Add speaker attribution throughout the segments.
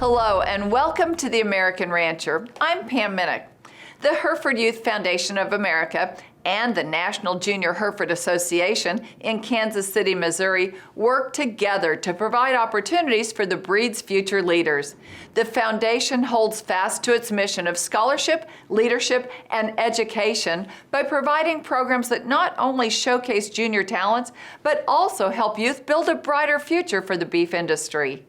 Speaker 1: Hello and welcome to The American Rancher. I'm Pam Minnick. The Hereford Youth Foundation of America and the National Junior Hereford Association in Kansas City, Missouri work together to provide opportunities for the breed's future leaders. The foundation holds fast to its mission of scholarship, leadership, and education by providing programs that not only showcase junior talents, but also help youth build a brighter future for the beef industry.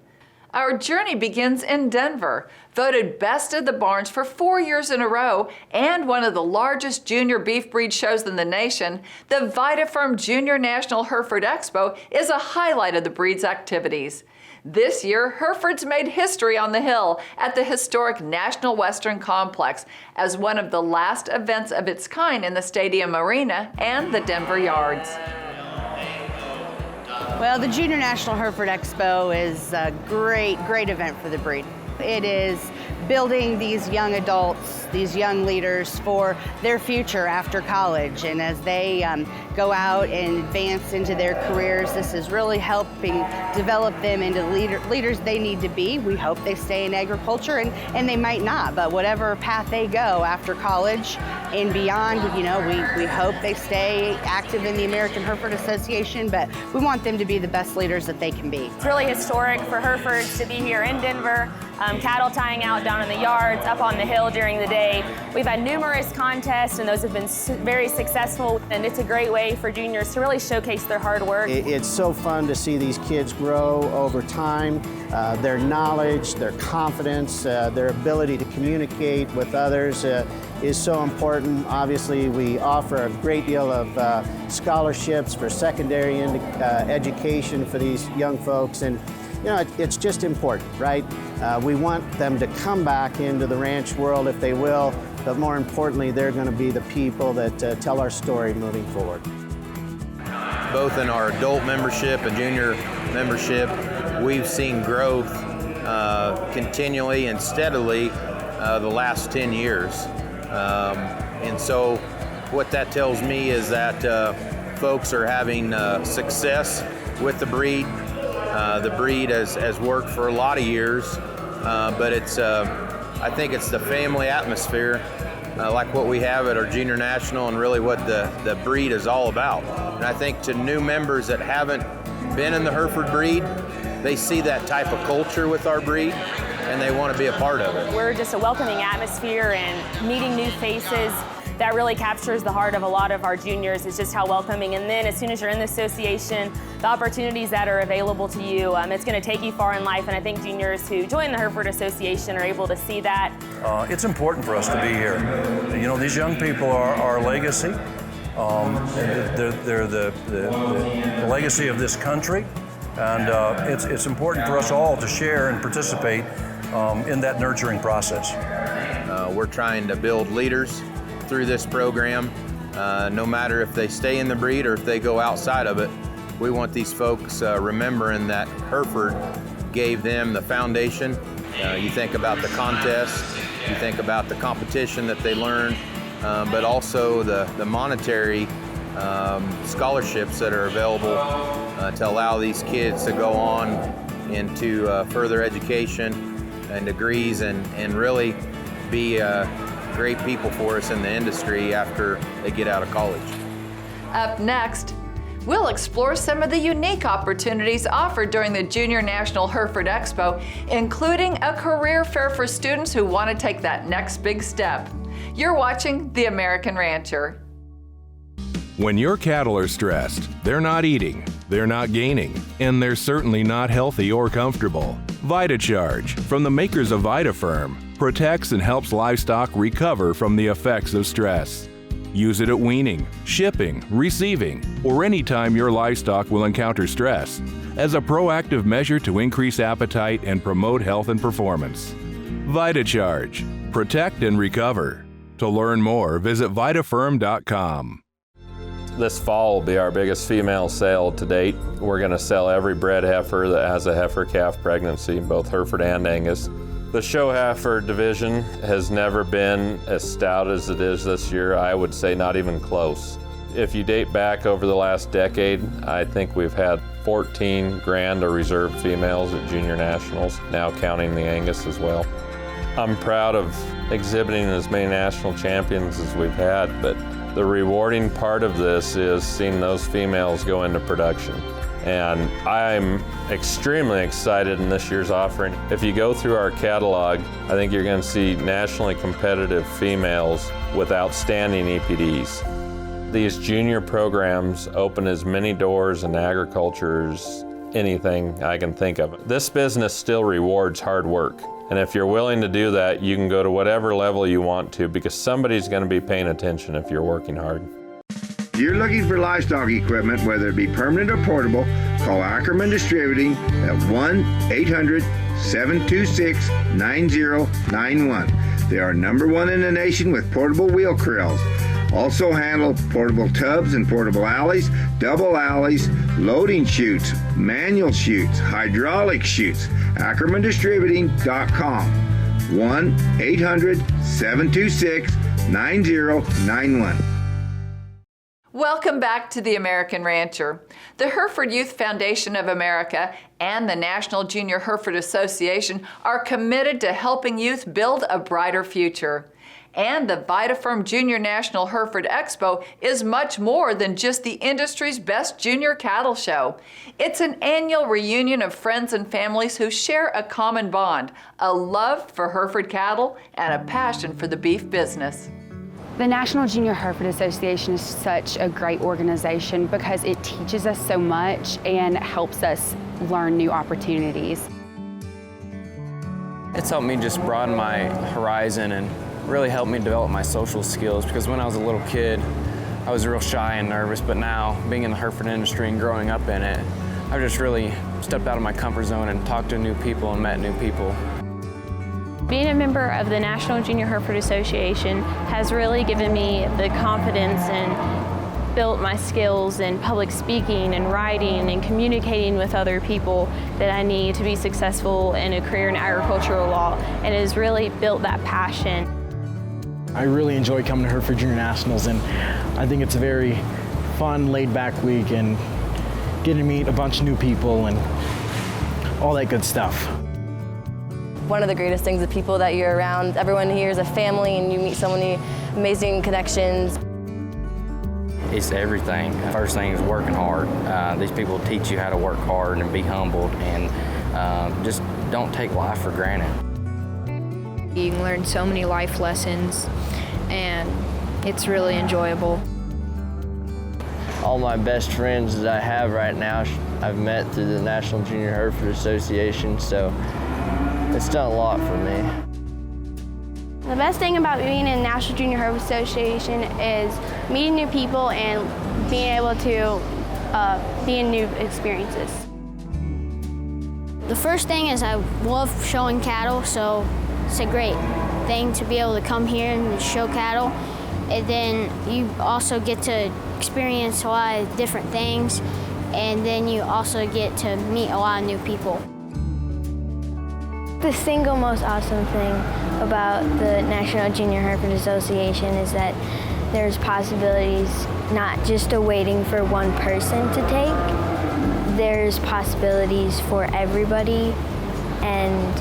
Speaker 1: Our journey begins in Denver, voted best of the barns for 4 years in a row and one of the largest junior beef breed shows in the nation. The Vita Junior National Hereford Expo is a highlight of the breed's activities. This year, Herefords made history on the Hill at the historic National Western Complex as one of the last events of its kind in the Stadium Arena and the Denver Yards.
Speaker 2: Well, the Junior National Hereford Expo is a great event for the breed. It is building these young adults, these young leaders for their future after college. And as they go out and advance into their careers, this is really helping develop them into leaders they need to be. We hope they stay in agriculture, and they might not, but whatever path they go after college and beyond, you know, we hope they stay active in the American Hereford Association, but we want them to be the best leaders that they can be.
Speaker 3: It's really historic for Herefords to be here in Denver. Cattle tying out down in the yards, up on the hill during the day. We've had numerous contests and those have been very successful, and it's a great way for juniors to really showcase their hard work.
Speaker 4: It's so fun to see these kids grow over time. Their knowledge, their confidence, their ability to communicate with others is so important. Obviously, we offer a great deal of scholarships for secondary education for these young folks, and you know, it's just important, right? We want them to come back into the ranch world if they will, but more importantly, they're going to be the people that tell our story moving forward.
Speaker 5: Both in our adult membership and junior membership, we've seen growth continually and steadily the last 10 years. And so what that tells me is that folks are having success with the breed. The breed has worked for a lot of years, but I think it's the family atmosphere, like what we have at our Junior National, and really what the breed is all about. And I think to new members that haven't been in the Hereford breed, they see that type of culture with our breed, and they want to be a part of it.
Speaker 3: We're just a welcoming atmosphere, and meeting new faces, that really captures the heart of a lot of our juniors, is just how welcoming. And then as soon as you're in the association, the opportunities that are available to you, it's going to take you far in life. And I think juniors who join the Hereford Association are able to see that.
Speaker 6: It's important for us to be here. You know, these young people are our legacy. They're the legacy of this country. And it's important for us all to share and participate in that nurturing process.
Speaker 5: We're trying to build leaders through this program, no matter if they stay in the breed or if they go outside of it. We want these folks remembering that Hereford gave them the foundation. You think about the contest, you think about the competition that they learned, but also the monetary scholarships that are available to allow these kids to go on into further education and degrees and really be great people for us in the industry after they get out of college.
Speaker 1: Up next, we'll explore some of the unique opportunities offered during the Junior National Hereford Expo, including a career fair for students who want to take that next big step. You're watching The American Rancher.
Speaker 7: When your cattle are stressed, they're not eating, they're not gaining, and they're certainly not healthy or comfortable. Vita Charge, from the makers of Vita protects and helps livestock recover from the effects of stress. Use it at weaning, shipping, receiving, or any time your livestock will encounter stress, as a proactive measure to increase appetite and promote health and performance. Vita Charge, protect and recover. To learn more, visit vitafirm.com.
Speaker 8: This fall will be our biggest female sale to date. We're going to sell every bred heifer that has a heifer-calf pregnancy, both Hereford and Angus. The show heifer division has never been as stout as it is this year. I would say not even close. If you date back over the last decade, I think we've had 14 Grand or Reserve females at Junior Nationals, now counting the Angus as well. I'm proud of exhibiting as many national champions as we've had, but the rewarding part of this is seeing those females go into production. And I'm extremely excited in this year's offering. If you go through our catalog, I think you're going to see nationally competitive females with outstanding EPDs. These junior programs open as many doors in agriculture as anything I can think of. This business still rewards hard work. And if you're willing to do that, you can go to whatever level you want to, because somebody's going to be paying attention if you're working hard.
Speaker 9: If you're looking for livestock equipment, whether it be permanent or portable, call Ackerman Distributing at 1-800-726-9091. They are #1 in the nation with portable wheel corrals. Also handle portable tubs and portable alleys, double alleys, loading chutes, manual chutes, hydraulic chutes. AckermanDistributing.com. 1-800-726-9091.
Speaker 1: Welcome back to the American Rancher. The Hereford Youth Foundation of America and the National Junior Hereford Association are committed to helping youth build a brighter future. And the Vita Junior National Hereford Expo is much more than just the industry's best junior cattle show. It's an annual reunion of friends and families who share a common bond, a love for Hereford cattle and a passion for the beef business.
Speaker 10: The National Junior Hereford Association is such a great organization because it teaches us so much and helps us learn new opportunities.
Speaker 11: It's helped me just broaden my horizon and really helped me develop my social skills, because when I was a little kid, I was real shy and nervous, but now, being in the Hereford industry and growing up in it, I've just really stepped out of my comfort zone and talked to new people and met new people.
Speaker 12: Being a member of the National Junior Hereford Association has really given me the confidence and built my skills in public speaking and writing and communicating with other people that I need to be successful in a career in agricultural law, and it has really built that passion.
Speaker 13: I really enjoy coming to Hereford Junior Nationals, and I think it's a very fun, laid-back week and getting to meet a bunch of new people and all that good stuff.
Speaker 14: One of the greatest things, the people that you're around. Everyone here is a family, and you meet so many amazing connections.
Speaker 11: It's everything. First thing is working hard. These people teach you how to work hard and be humbled, and just don't take life for granted.
Speaker 15: You can learn so many life lessons, and it's really enjoyable.
Speaker 16: All my best friends that I have right now, I've met through the National Junior Hereford Association, so it's done a lot for me.
Speaker 17: The best thing about being in the National Junior Hereford Association is meeting new people and being able to be in new experiences.
Speaker 18: The first thing is I love showing cattle, so it's a great thing to be able to come here and show cattle. And then you also get to experience a lot of different things, and then you also get to meet a lot of new people.
Speaker 19: The single most awesome thing about the National Junior Hereford Association is that there's possibilities, not just waiting for one person to take. There's possibilities for everybody, and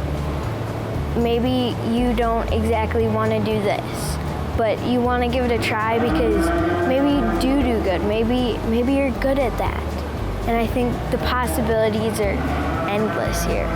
Speaker 19: maybe you don't exactly want to do this, but you want to give it a try because maybe you do good. Maybe you're good at that. And I think the possibilities are endless here.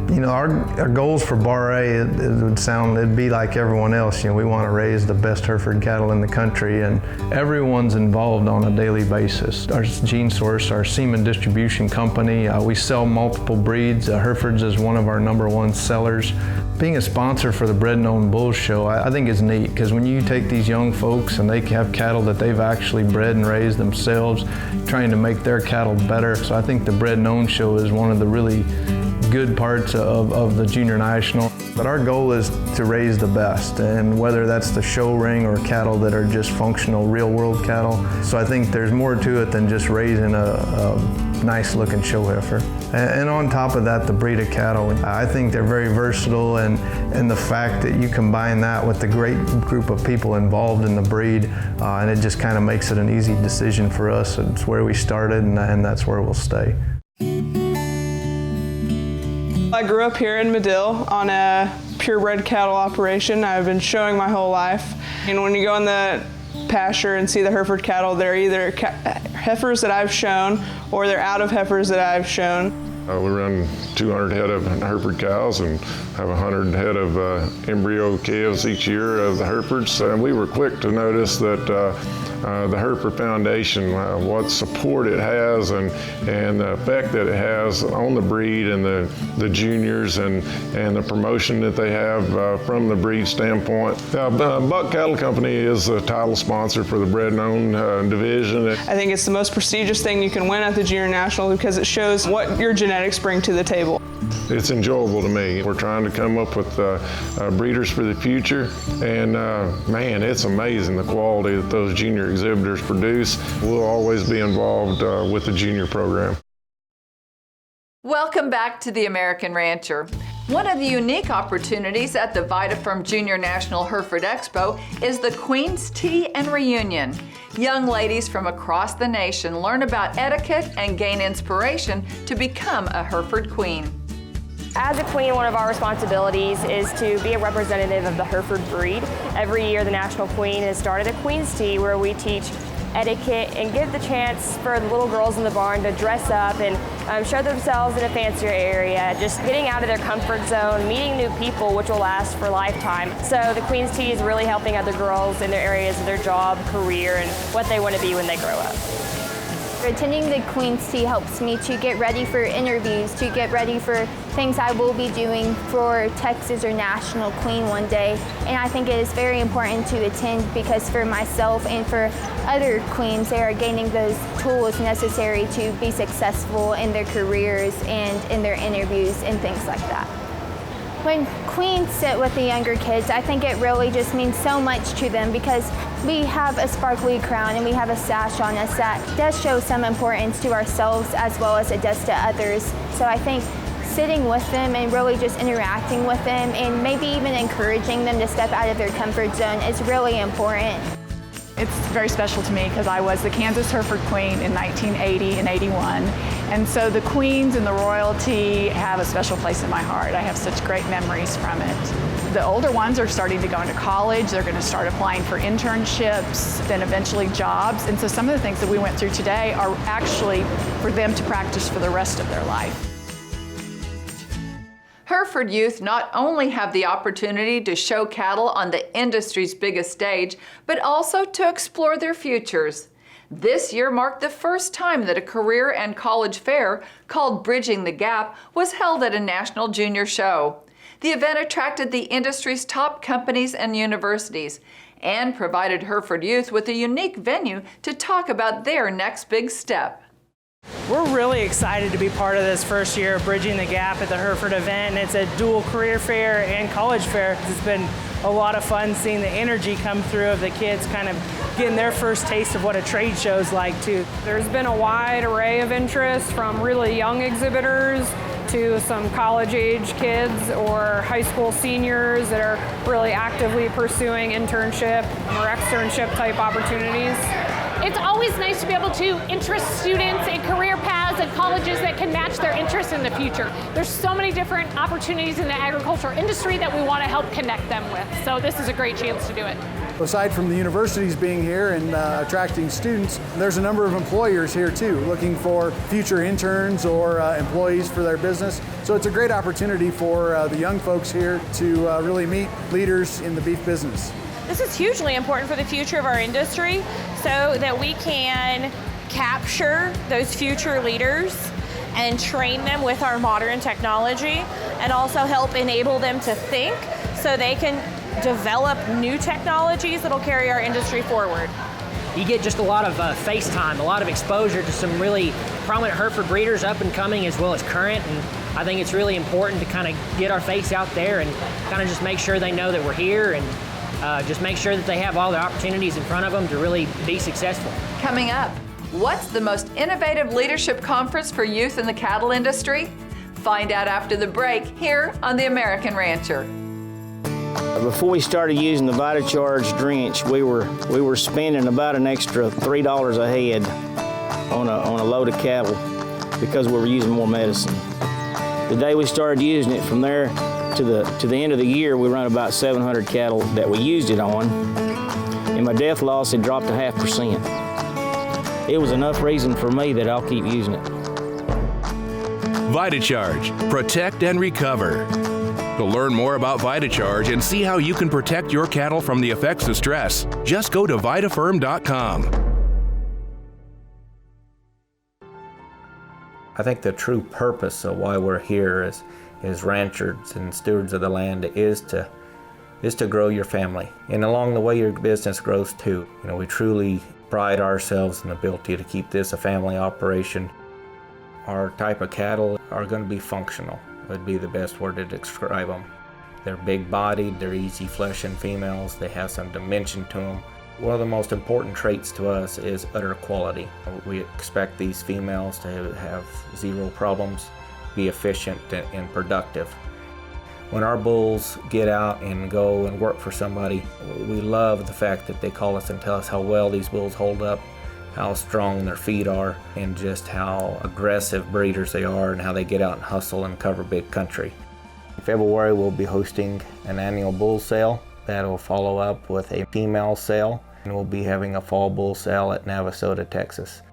Speaker 20: You know, our goals for Bar A, it'd be like everyone else. You know, we want to raise the best Hereford cattle in the country, and everyone's involved on a daily basis. Our Gene Source, our semen distribution company, we sell multiple breeds. Hereford's is one of our #1 sellers. Being a sponsor for the Bred and Owned Bulls Show, I think is neat, because when you take these young folks and they have cattle that they've actually bred and raised themselves, trying to make their cattle better. So I think the Bred and Owned Show is one of the really good parts of the Junior National. But our goal is to raise the best, and whether that's the show ring or cattle that are just functional real world cattle. So I think there's more to it than just raising a nice looking show heifer. And on top of that, the breed of cattle, I think they're very versatile, and the fact that you combine that with the great group of people involved in the breed, and it just kind of makes it an easy decision for us. It's where we started, and that's where we'll stay.
Speaker 21: I grew up here in Medill on a purebred cattle operation. I've been showing my whole life. And when you go in the pasture and see the Hereford cattle, they're either heifers that I've shown or they're out of heifers that I've shown.
Speaker 22: We run 200 head of Hereford cows and have 100 head of embryo calves each year of the Herefords. And we were quick to notice that the Hereford Foundation, what support it has and the effect that it has on the breed and the juniors and the promotion that they have from the breed standpoint. Buck Cattle Company is the title sponsor for the bred and owned division.
Speaker 21: I think it's the most prestigious thing you can win at the Junior National because it shows what your genetics bring to the table.
Speaker 22: It's enjoyable to me. We're trying to come up with breeders for the future, and man, it's amazing the quality that those junior exhibitors produce. We'll always be involved with the junior program.
Speaker 1: Welcome back to the American Rancher. One of the unique opportunities at the Vita Junior National Hereford Expo is the Queen's Tea and Reunion. Young ladies from across the nation learn about etiquette and gain inspiration to become a Hereford Queen.
Speaker 3: As a queen, one of our responsibilities is to be a representative of the Hereford breed. Every year, the National Queen has started a Queen's Tea where we teach etiquette and give the chance for the little girls in the barn to dress up and show themselves in a fancier area, just getting out of their comfort zone, meeting new people, which will last for a lifetime. So the Queen's Tea is really helping other girls in their areas of their job, career, and what they want to be when they grow up.
Speaker 17: Attending the Queen's Tea helps me to get ready for interviews, to get ready for things I will be doing for Texas or National Queen one day. And I think it is very important to attend because for myself and for other queens, they are gaining those tools necessary to be successful in their careers and in their interviews and things like that. When queens sit with the younger kids, I think it really just means so much to them because we have a sparkly crown and we have a sash on us that does show some importance to ourselves as well as it does to others. So I think sitting with them and really just interacting with them and maybe even encouraging them to step out of their comfort zone is really important.
Speaker 23: It's very special to me because I was the Kansas Hereford Queen in 1980 and 81. And so the queens and the royalty have a special place in my heart. I have such great memories from it. The older ones are starting to go into college. They're going to start applying for internships, then eventually jobs. And so some of the things that we went through today are actually for them to practice for the rest of their life.
Speaker 1: Hereford youth not only have the opportunity to show cattle on the industry's biggest stage, but also to explore their futures. This year marked the first time that a career and college fair called Bridging the Gap was held at a national junior show. The event attracted the industry's top companies and universities and provided Hereford youth with a unique venue to talk about their next big step.
Speaker 24: We're really excited to be part of this first year of Bridging the Gap at the Hereford event, and it's a dual career fair and college fair. It's been a lot of fun seeing the energy come through of the kids kind of getting their first taste of what a trade show is like too.
Speaker 25: There's been a wide array of interest from really young exhibitors to some college-age kids or high school seniors that are really actively pursuing internship or externship type opportunities.
Speaker 26: It's always nice to be able to interest students in career paths and colleges that can match their interests in the future. There's so many different opportunities in the agricultural industry that we want to help connect them with. So this is a great chance to do it.
Speaker 27: Aside from the universities being here and attracting students, there's a number of employers here too, looking for future interns or employees for their business. So it's a great opportunity for the young folks here to really meet leaders in the beef business.
Speaker 28: This is hugely important for the future of our industry so that we can capture those future leaders and train them with our modern technology and also help enable them to think so they can develop new technologies that'll carry our industry forward.
Speaker 29: You get just a lot of face time, a lot of exposure to some really prominent Hereford breeders up and coming as well as current, and I think it's really important to kind of get our face out there and kind of just make sure they know that we're here and just make sure that they have all the opportunities in front of them to really be successful.
Speaker 1: Coming up, What's the most innovative leadership conference for youth in the cattle industry? Find out after the break here on The American Rancher.
Speaker 2: Before we started using the Vita Charge drench, we were spending about an extra $3 a head on a load of cattle because we were using more medicine. The day we started using it, from there to the end of the year, we run about 700 cattle that we used it on, and my death loss had dropped to 0.5%. It was enough reason for me that I'll keep using it.
Speaker 4: Vita Charge, protect and recover. To learn more about Vita Charge and see how you can protect your cattle from the effects of stress, just go to vitafirm.com.
Speaker 5: I think the true purpose of why we're here as ranchers and stewards of the land is to grow your family. And along the way, your business grows too. You know, we truly pride ourselves in the ability to keep this a family operation. Our type of cattle are going to be functional, would be the best word to describe them. They're big-bodied, they're easy fleshing females, they have some dimension to them. One of the most important traits to us is udder quality. We expect these females to have zero problems, be efficient and productive. When our bulls get out and go and work for somebody, we love the fact that they call us and tell us how well these bulls hold up, how strong their feet are, and just how aggressive breeders they are and how they get out and hustle and cover big country. In February, we'll be hosting an annual bull sale that will follow up with a female sale, and we'll be having a fall bull sale at Navasota, Texas.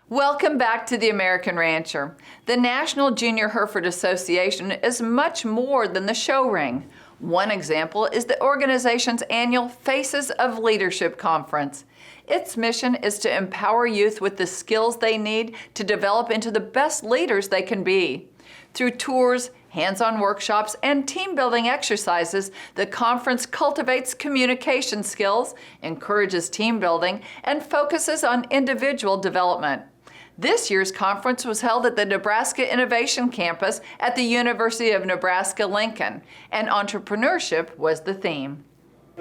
Speaker 1: Welcome back to The American Rancher. The National Junior Hereford Association is much more than the show ring. One example is the organization's annual Faces of Leadership Conference. Its mission is to empower youth with the skills they need to develop into the best leaders they can be. Through tours, hands-on workshops, and team-building exercises, the conference cultivates communication skills, encourages team building, and focuses on individual development. This year's conference was held at the Nebraska Innovation Campus at the University of Nebraska-Lincoln, and entrepreneurship was the theme.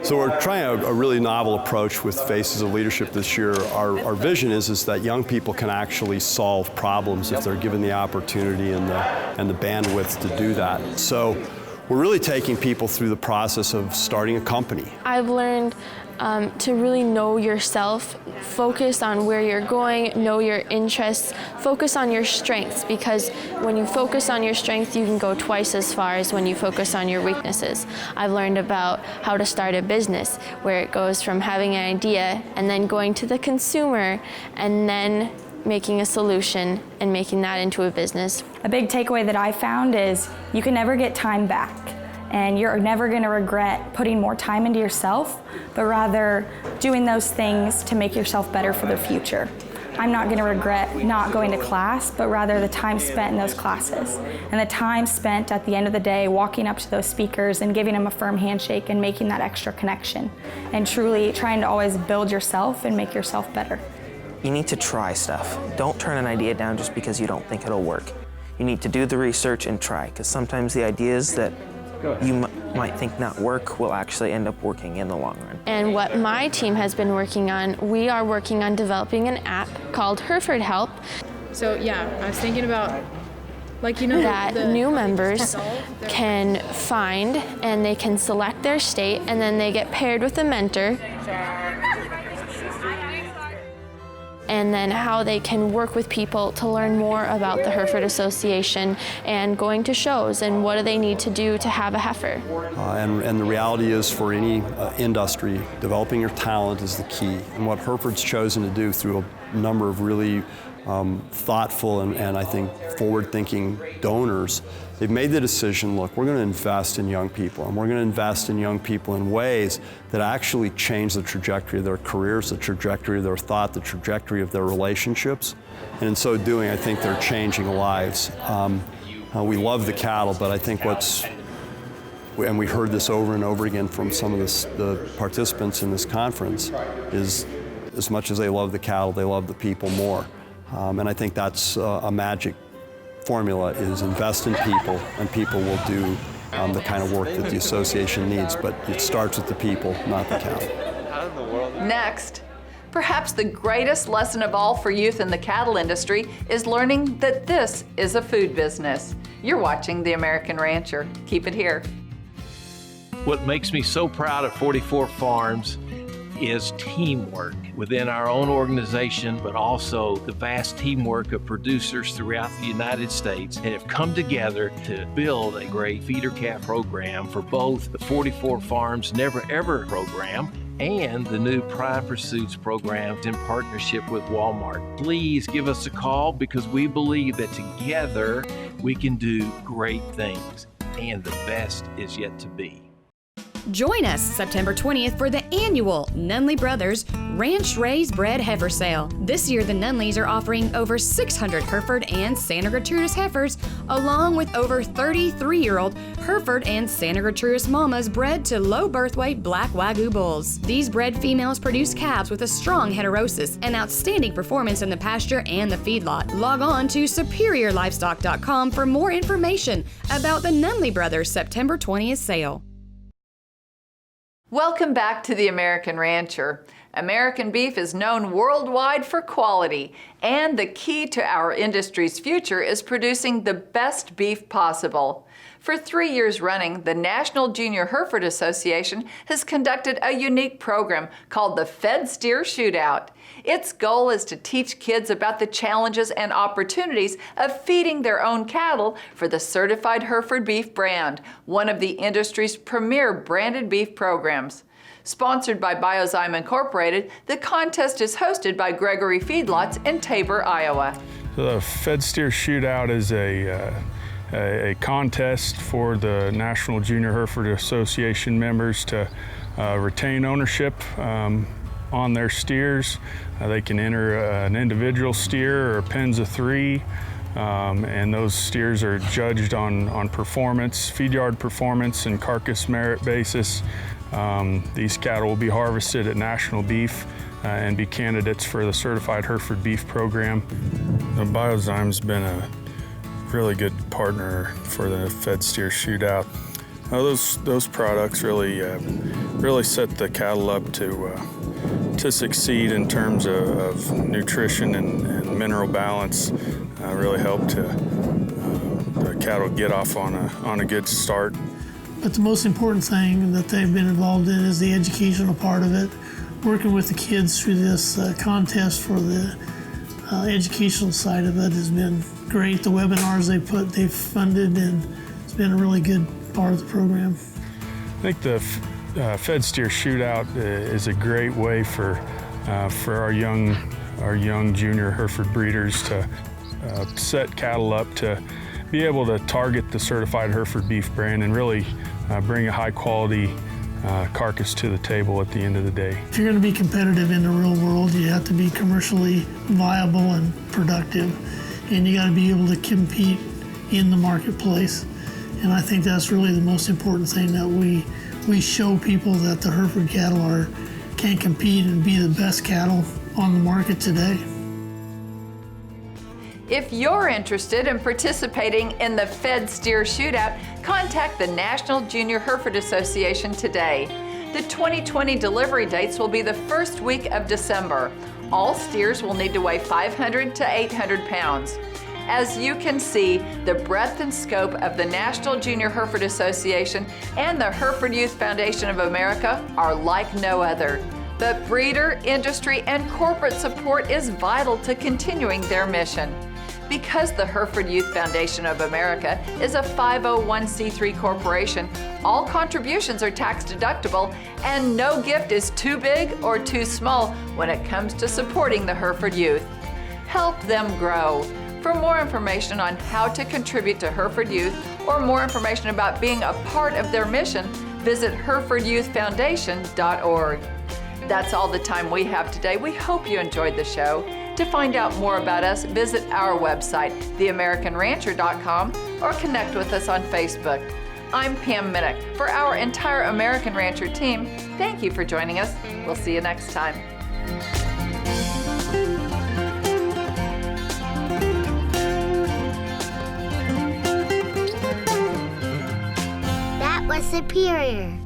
Speaker 6: So we're trying a really novel approach with Faces of Leadership this year. Our vision is that young people can actually solve problems if they're given the opportunity and the bandwidth to do that. So we're really taking people through the process of starting a company.
Speaker 7: I've learned to really know yourself, focus on where you're going, know your interests, focus on your strengths, because when you focus on your strengths, you can go twice as far as when you focus on your weaknesses. I've learned about how to start a business, where it goes from having an idea and then going to the consumer and then making a solution and making that into a business.
Speaker 8: A big takeaway that I found is you can never get time back. And you're never going to regret putting more time into yourself, but rather doing those things to make yourself better for the future. I'm not going to regret not going to class, but rather the time spent in those classes. And the time spent at the end of the day walking up to those speakers and giving them a firm handshake and making that extra connection. And truly trying to always build yourself and make yourself better.
Speaker 9: You need to try stuff. Don't turn an idea down just because you don't think it'll work. You need to do the research and try, because sometimes the ideas that you might think not work will actually end up working in the long run.
Speaker 7: And what my team has been working on, we are working on developing an app called Hereford Help.
Speaker 10: So yeah, I was thinking about, like, you know,
Speaker 7: that new members can find, and they can select their state, and then they get paired with a mentor. and then how they can work with people to learn more about the Hereford Association and going to shows and what do they need to do to have a heifer.
Speaker 6: And the reality is, for any industry, developing your talent is the key. And what Hereford's chosen to do through a number of really thoughtful and I think forward-thinking donors, they've made the decision, look, we're going to invest in young people, and we're going to invest in young people in ways that actually change the trajectory of their careers, the trajectory of their thought, the trajectory of their relationships. And in so doing, I think they're changing lives. We love the cattle, but I think and we heard this over and over again from some of the participants in this conference, is as much as they love the cattle, they love the people more. And I think that's a magic formula, is invest in people, and people will do the kind of work that the association needs, but it starts with the people, not the cattle.
Speaker 1: Next, perhaps the greatest lesson of all for youth in the cattle industry is learning that this is a food business. You're watching The American Rancher. Keep it here.
Speaker 11: What makes me so proud of 44 Farms is teamwork within our own organization, but also the vast teamwork of producers throughout the United States that have come together to build a great feeder calf program for both the 44 Farms Never Ever program and the new Prime Pursuits program in partnership with Walmart. Please give us a call, because we believe that together we can do great things, and the best is yet to be.
Speaker 12: Join us September 20th for the annual Nunley Brothers Ranch Raised Bred Heifer Sale. This year, the Nunleys are offering over 600 Hereford and Santa Gertrudis heifers, along with over 33-year-old Hereford and Santa Gertrudis mamas bred to low birth weight black Wagyu bulls. These bred females produce calves with a strong heterosis and outstanding performance in the pasture and the feedlot. Log on to superiorlivestock.com for more information about the Nunley Brothers September 20th sale.
Speaker 1: Welcome back to The American Rancher. American beef is known worldwide for quality, and the key to our industry's future is producing the best beef possible. For 3 years running, the National Junior Hereford Association has conducted a unique program called the Steer Shootout. Its goal is to teach kids about the challenges and opportunities of feeding their own cattle for the Certified Hereford Beef brand, one of the industry's premier branded beef programs. Sponsored by Biozyme Incorporated, the contest is hosted by Gregory Feedlots in Tabor, Iowa.
Speaker 13: The Steer Shootout is a contest for the National Junior Hereford Association members to retain ownership on their steers. They can enter an individual steer or pens of 3, and those steers are judged on performance, feed yard performance, and carcass merit basis. These cattle will be harvested at National Beef and be candidates for the Certified Hereford Beef program. Biozyme's been a really good partner for the Steer Shootout. Those products really set the cattle up to succeed in terms of nutrition and mineral balance. Really help the cattle get off on a good start.
Speaker 14: But the most important thing that they've been involved in is the educational part of it. Working with the kids through this contest for the educational side of it has been great. The webinars they've funded, and it's been a really good part of the program.
Speaker 13: I think the Steer Shootout is a great way for our young junior Hereford breeders to set cattle up to be able to target the Certified Hereford Beef brand and really bring a high quality carcass to the table at the end of the day.
Speaker 14: If you're going to be competitive in the real world, you have to be commercially viable and productive, and you got to be able to compete in the marketplace. And I think that's really the most important thing, that we show people that the Hereford cattle can compete and be the best cattle on the market today.
Speaker 1: If you're interested in participating in the Steer Shootout, contact the National Junior Hereford Association today. The 2020 delivery dates will be the first week of December. All steers will need to weigh 500 to 800 pounds. As you can see, the breadth and scope of the National Junior Hereford Association and the Hereford Youth Foundation of America are like no other. But breeder, industry, and corporate support is vital to continuing their mission. Because the Hereford Youth Foundation of America is a 501c3 corporation, all contributions are tax deductible, and no gift is too big or too small when it comes to supporting the Hereford Youth. Help them grow. For more information on how to contribute to Hereford Youth or more information about being a part of their mission, visit HerefordYouthFoundation.org. That's all the time we have today. We hope you enjoyed the show. To find out more about us, visit our website, theamericanrancher.com, or connect with us on Facebook. I'm Pam Minnick. For our entire American Rancher team, thank you for joining us. We'll see you next time.
Speaker 3: That was superior.